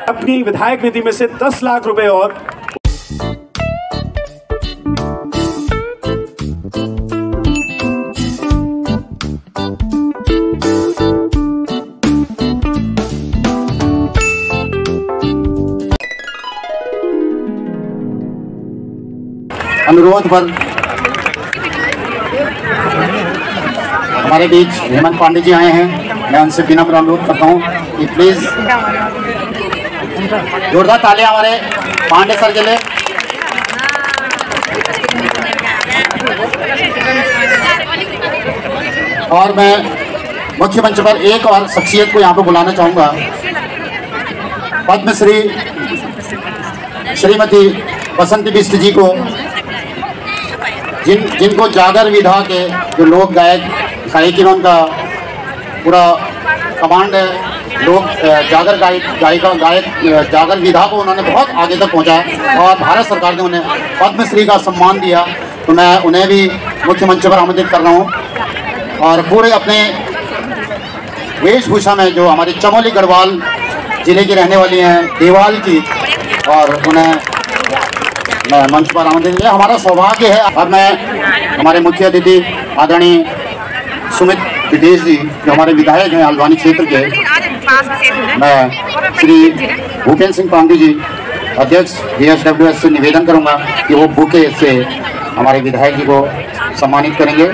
अपनी विधायक निधि में से 10 लाख रुपए और अनुरोध पर हमारे बीच हेमंत पांडे जी आए हैं। मैं उनसे विनम्र अनुरोध करता हूं कि प्लीज जोरदार तालियां हमारे पांडे सर के लिए। और मैं मुख्य मंच पर एक और शख्सियत को यहाँ पर बुलाना चाहूँगा। पद्मश्री श्रीमती बसंती बिष्ट जी को, जिनको जागर विधा के जो लोक गायकी में उनका पूरा कमांड है। लोग गायक जागर विधा को उन्होंने बहुत आगे तक पहुंचाया और भारत सरकार ने उन्हें पद्मश्री का सम्मान दिया। तो मैं उन्हें भी मुख्य मंच पर आमंत्रित कर रहा हूं। और पूरे अपने वेशभूषा में जो हमारी चमोली गढ़वाल जिले की रहने वाली हैं, देवाल की, और उन्हें मैं मंच पर आमंत्रित किया। हमारा सौभाग्य है। और मैं हमारे मुख्य अतिथि आदरणीय सुमित विदेश जी, जो हमारे विधायक हैं हल्द्वानी क्षेत्र के, मैं श्री भूपेंद्र सिंह पांडे जी अध्यक्ष DSWS से निवेदन करूंगा कि वो बुके से हमारे विधायक जी को सम्मानित करेंगे,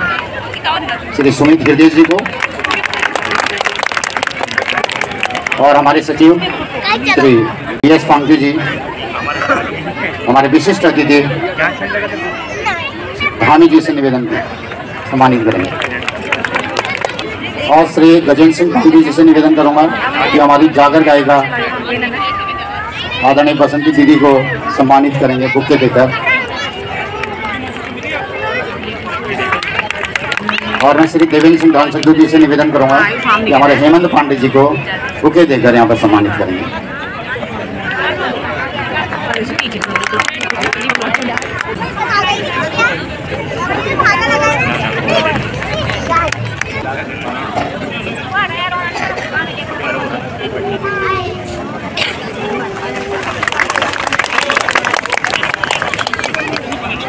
श्री सुमित हृदय जी को। और हमारे सचिव श्री DS पांडे जी, हमारे विशिष्ट अतिथि धामी जी से निवेदन सम्मानित करेंगे। और श्री गजेंद्र सिंह पांडे जी से निवेदन करूंगा कि हमारी जागर गायिका आदरणीय बसंती दीदी को सम्मानित करेंगे बुके देकर। और मैं श्री देवेंद्र सिंह धानसक्दू जी से निवेदन करूंगा कि हमारे हेमंत पांडे जी को बुके देकर यहाँ पर सम्मानित करेंगे।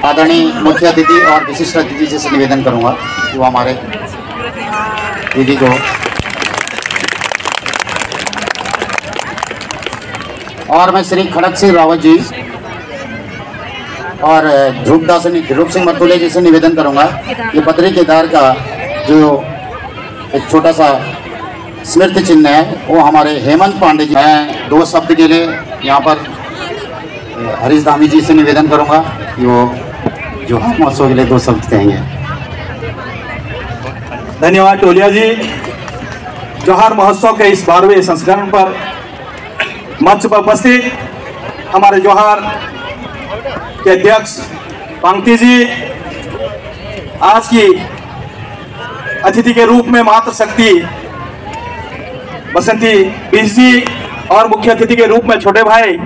आदरणीय मुख्य अतिथि और विशिष्ट अतिथि जी से निवेदन करूंगा कि वो हमारे दीदी को, और मैं श्री खड़क सिंह रावत जी और ध्रुव सिंह मरतुले जी से निवेदन करूंगा कि बद्री केदार का जो एक छोटा सा स्मृति चिन्ह है वो हमारे हेमंत पांडे जी। मैं 2 शब्द के लिए यहाँ पर हरीश धामी जी से निवेदन करूंगा कि वो जोहार महोत्सव के लिए 2 शब्द कहेंगे। धन्यवाद टोलिया जी। जोहार महोत्सव के इस 12वें संस्करण पर मंच पर उपस्थित हमारे जोहार के अध्यक्ष पांगती जी, आज की अतिथि के रूप में मातृ शक्ति बसंती बिष्ट जी, और मुख्य अतिथि के रूप में छोटे भाई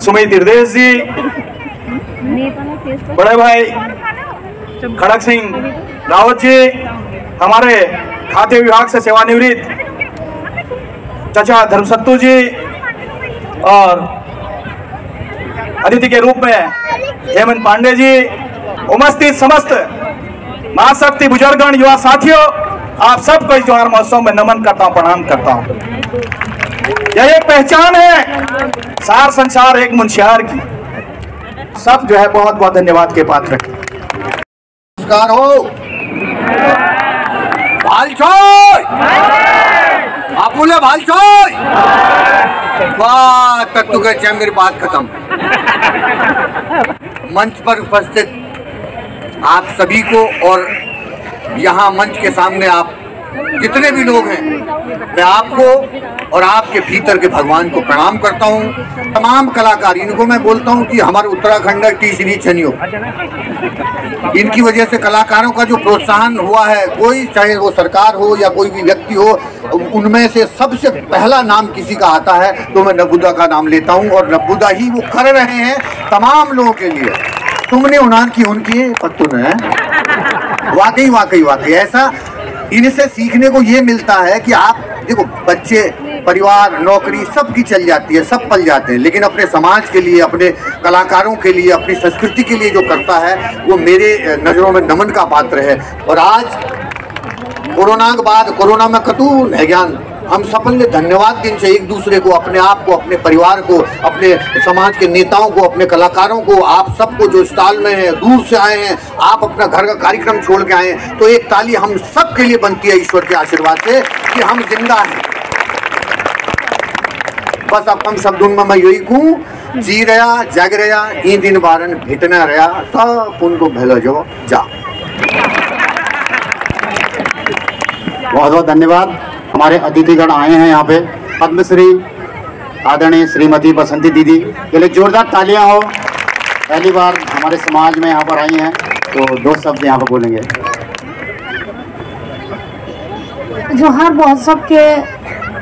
सुमित हृदय जी, बड़े भाई खड़क सिंह रावत जी, हमारे खाद्य विभाग से सेवानिवृत्त चाचा धर्मसत्तू जी, और अतिथि के रूप में हेमंत पांडे जी, उपस्थित समस्त महाशक्ति बुजुर्गगण, युवा साथियों, आप सबको इस जोहार महोत्सव में नमन करता हूं, प्रणाम करता हूं। यह एक पहचान है सार संसार एक मुंशियार की। सब जो है बहुत बहुत धन्यवाद के पात्र है। नमस्कार हो बापूले भालचोय बात तक तो मेरी बात खत्म। मंच पर उपस्थित आप सभी को और यहाँ मंच के सामने आप जितने भी लोग हैं, मैं आपको और आपके भीतर के भगवान को प्रणाम करता हूँ। तमाम कलाकार, इनको मैं बोलता हूँ कि हमारे उत्तराखंड टी सीरीज छनियो, इनकी वजह से कलाकारों का जो प्रोत्साहन हुआ है, कोई चाहे वो सरकार हो या कोई भी व्यक्ति हो, उनमें से सबसे पहला नाम किसी का आता है तो मैं नबूदा का नाम लेता हूँ। और नबूदा ही वो कर रहे हैं तमाम लोगों के लिए। तुमने उन्हान की उनकी पत्तू ने वाकई वाकई वाकई ऐसा इनसे सीखने को ये मिलता है कि आप देखो बच्चे, परिवार, नौकरी सबकी चल जाती है, सब पल जाते हैं, लेकिन अपने समाज के लिए, अपने कलाकारों के लिए, अपनी संस्कृति के लिए जो करता है वो मेरे नज़रों में नमन का पात्र है। और आज कोरोना के बाद, कोरोना में कतू है ज्ञान, हम सबन ने धन्यवाद दिन से एक दूसरे को, अपने आप को, अपने परिवार को, अपने समाज के नेताओं को, अपने कलाकारों को, आप सबको जो स्टॉल में हैं, दूर से आए हैं, आप अपना घर का कार्यक्रम छोड़ के आए हैं, तो एक ताली हम सब के लिए बनती है ईश्वर के आशीर्वाद से कि हम जिंदा हैं। बस अब हम शब्दों में मैं यही कहूँ, जी रहा, जाग रहा, ई दिन बारन भेटना रहा, सब उनको भेलो जो जा। बहुत बहुत धन्यवाद। हमारे अतिथिगण आए हैं यहाँ पे, पद्मश्री आदरणीय श्रीमती बसंती दीदी के लिए जोरदार तालियां हो। पहली बार हमारे समाज में यहाँ पर आई हैं, तो 2 शब्द यहाँ पर बोलेंगे। जोहार महोत्सव के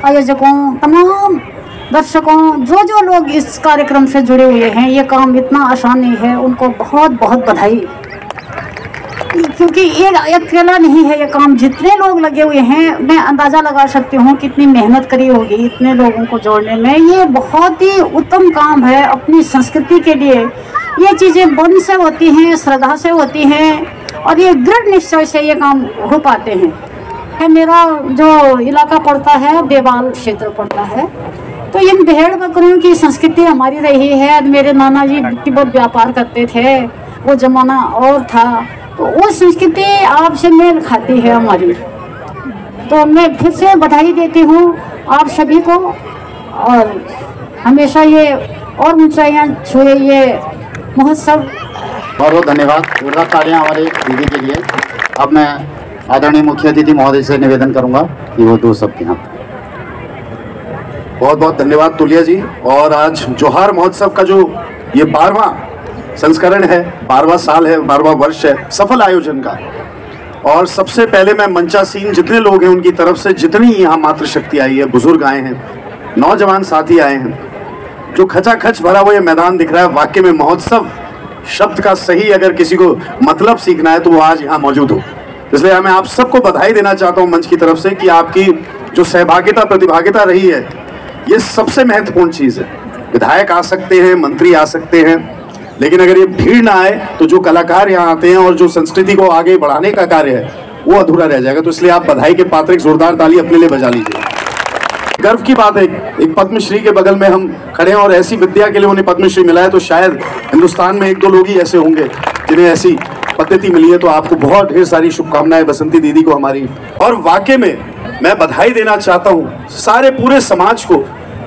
आयोजकों, तमाम दर्शकों, जो लोग इस कार्यक्रम से जुड़े हुए हैं, ये काम इतना आसान नहीं है, उनको बहुत बहुत बधाई। क्योंकि ये अकेला नहीं है ये काम, जितने लोग लगे हुए हैं, मैं अंदाज़ा लगा सकती हूँ कितनी मेहनत करी होगी इतने लोगों को जोड़ने में। ये बहुत ही उत्तम काम है अपनी संस्कृति के लिए। ये चीज़ें मन से होती हैं, श्रद्धा से होती हैं, और ये दृढ़ निश्चय से ये काम हो पाते हैं। मेरा जो इलाका पड़ता है, देवाल क्षेत्र पड़ता है, तो इन भेड़ बकरियों की संस्कृति हमारी रही है। मेरे नाना जी बहुत व्यापार करते थे, वो ज़माना और था, तो वो संस्कृति आपसे मेल खाती है हमारी। तो मैं फिर से बधाई देती हूँ आप सभी को, और हमेशा ये और ऊंचाइयाँ छुए ये महोत्सव। बहुत बहुत धन्यवाद। जोरदार तालियां हमारे दीदी के लिए। अब मैं आदरणीय मुख्य अतिथि महोदय से निवेदन करूंगा कि वो 2 शब्द यहाँ। बहुत बहुत धन्यवाद तुलिया जी। और आज जोहार महोत्सव का जो ये 12वां संस्करण है, 12वां साल है, 12वां वर्ष है सफल आयोजन का। और सबसे पहले मैं मंचासीन जितने लोग हैं उनकी तरफ से, जितनी यहाँ मातृशक्ति आई है, बुजुर्ग आए हैं, नौजवान साथी आए हैं, जो खचाखच भरा हुआ ये मैदान दिख रहा है, वाकई में महोत्सव शब्द का सही अगर किसी को मतलब सीखना है तो वो आज यहाँ मौजूद हो। इसलिए मैं आप सबको बधाई देना चाहता हूँ मंच की तरफ से कि आपकी जो सहभागिता, प्रतिभागिता रही है, ये सबसे महत्वपूर्ण चीज़ है। विधायक आ सकते हैं, मंत्री आ सकते हैं, लेकिन अगर ये भीड़ ना आए तो जो कलाकार यहाँ आते हैं और जो संस्कृति को आगे बढ़ाने का कार्य है वो अधूरा रह जाएगा। तो इसलिए आप बधाई के पात्र एक जोरदार ताली अपने लिए बजा लीजिए। गर्व की बात है, एक पद्मश्री के बगल में हम खड़े हैं और ऐसी विद्या के लिए उन्हें पद्मश्री मिला है, तो शायद हिंदुस्तान में 1-2 लोग ही ऐसे होंगे जिन्हें ऐसी पद्धति मिली है। तो आपको बहुत ढेर सारी शुभकामनाएं बसंती दीदी को हमारी। और वाकई में मैं बधाई देना चाहता हूँ सारे पूरे समाज को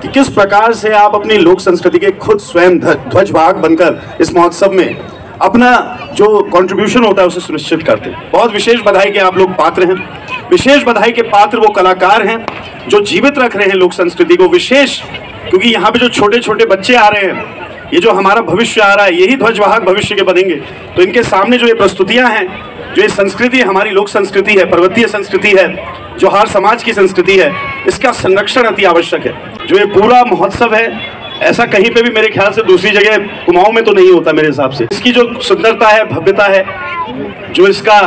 कि किस प्रकार से आप अपनी लोक संस्कृति के खुद स्वयं ध्वजवाहक बनकर इस महोत्सव में अपना जो कंट्रीब्यूशन होता है उसे सुनिश्चित करते हैं। बहुत विशेष बधाई के आप लोग पात्र हैं। विशेष बधाई के पात्र वो कलाकार हैं जो जीवित रख रहे हैं लोक संस्कृति को। विशेष क्योंकि यहाँ पे जो छोटे छोटे बच्चे आ रहे हैं, ये जो हमारा भविष्य आ रहा है, यही ध्वजवाहक भविष्य के बनेंगे। तो इनके सामने जो ये प्रस्तुतियाँ हैं, जो ये संस्कृति हमारी लोक संस्कृति है, पर्वतीय संस्कृति है, जोहार समाज की संस्कृति है, इसका संरक्षण अति आवश्यक है। जो ये पूरा महोत्सव है, ऐसा कहीं पे भी मेरे ख्याल से दूसरी जगह कुमाऊं में तो नहीं होता मेरे हिसाब से। इसकी जो सुंदरता है, भव्यता है, जो इसका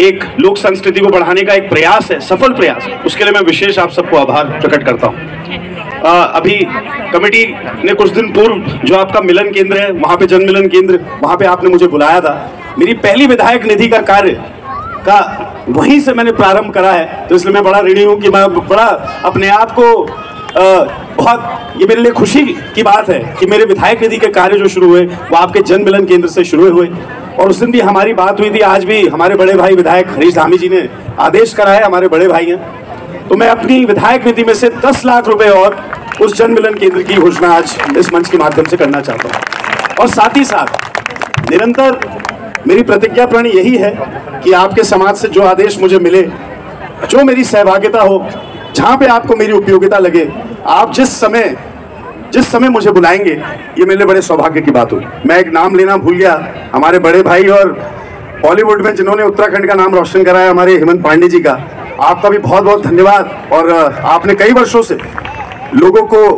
एक लोक संस्कृति को बढ़ाने का एक प्रयास है, सफल प्रयास, उसके लिए मैं विशेष आप सबको आभार प्रकट करता हूँ। अभी कमेटी ने कुछ दिन पूर्व जो आपका मिलन केंद्र है, वहाँ पे जन मिलन केंद्र, वहाँ पे आपने मुझे बुलाया था। मेरी पहली विधायक निधि का कार्य का वहीं से मैंने प्रारंभ करा है, तो इसलिए मैं बड़ा ऋणी हूँ कि मैं बड़ा अपने आप को बहुत, ये मेरे लिए खुशी की बात है कि मेरे विधायक निधि के कार्य जो शुरू हुए वो आपके जन मिलन केंद्र से शुरू हुए। और उस दिन भी हमारी बात हुई थी, आज भी हमारे बड़े भाई विधायक हरीश धामी जी ने आदेश करा है, हमारे बड़े भाई हैं, तो मैं अपनी विधायक निधि में से 10 लाख रुपए और उस जन मिलन केंद्र की घोषणा आज इस मंच के माध्यम से करना चाहता हूँ। और साथ ही साथ निरंतर मेरी प्रतिज्ञा प्रण यही है कि आपके समाज से जो आदेश मुझे मिले, जो मेरी सहभागिता हो, जहाँ पे आपको मेरी उपयोगिता लगे, आप जिस समय मुझे बुलाएंगे, ये मेरे लिए बड़े सौभाग्य की बात हुई। मैं एक नाम लेना भूल गया, हमारे बड़े भाई और बॉलीवुड में जिन्होंने उत्तराखंड का नाम रोशन कराया, हमारे हेमंत पांडे जी का, आपका भी बहुत बहुत धन्यवाद। और आपने कई वर्षों से लोगों को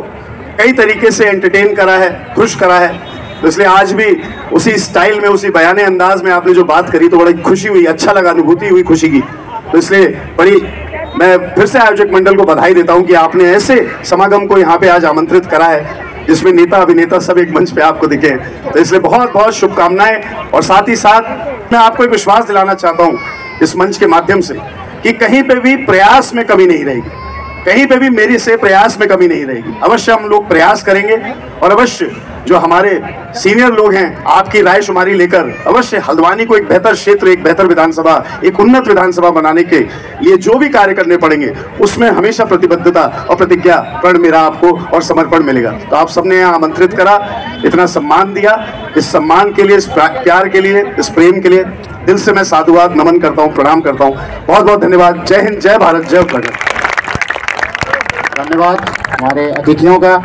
कई तरीके से एंटरटेन करा है, खुश करा है, तो इसलिए आज भी उसी स्टाइल में, उसी बयाने अंदाज में आपने जो बात करी तो बड़ी खुशी हुई, अच्छा लगा, अनुभूति हुई खुशी की। तो इसलिए बड़ी मैं फिर से आयोजक मंडल को बधाई देता हूं कि आपने ऐसे समागम को यहाँ पे आज आमंत्रित करा है जिसमें नेता अभिनेता सब एक मंच पे आपको दिखे। तो इसलिए बहुत बहुत शुभकामनाएं। और साथ ही साथ मैं आपको एक विश्वास दिलाना चाहता हूं इस मंच के माध्यम से कि कहीं पे भी प्रयास में कमी नहीं रहेगी, कहीं पे भी मेरी से प्रयास में कमी नहीं रहेगी। अवश्य हम लोग प्रयास करेंगे और अवश्य जो हमारे सीनियर लोग हैं आपकी राय शुमारी लेकर अवश्य हल्द्वानी को एक बेहतर क्षेत्र, एक बेहतर विधानसभा, एक उन्नत विधानसभा बनाने के लिए जो भी कार्य करने पड़ेंगे उसमें हमेशा प्रतिबद्धता और प्रतिज्ञा प्रण मेरा आपको और समर्पण मिलेगा। तो आप सबने यहाँ आमंत्रित करा, इतना सम्मान दिया, इस सम्मान के लिए, इस प्यार के लिए, इस प्रेम के लिए दिल से मैं साधुवाद नमन करता हूँ, प्रणाम करता हूँ। बहुत बहुत धन्यवाद। जय हिंद, जय भारत, जय उत्तराखंड। धन्यवाद हमारे अतिथियों का।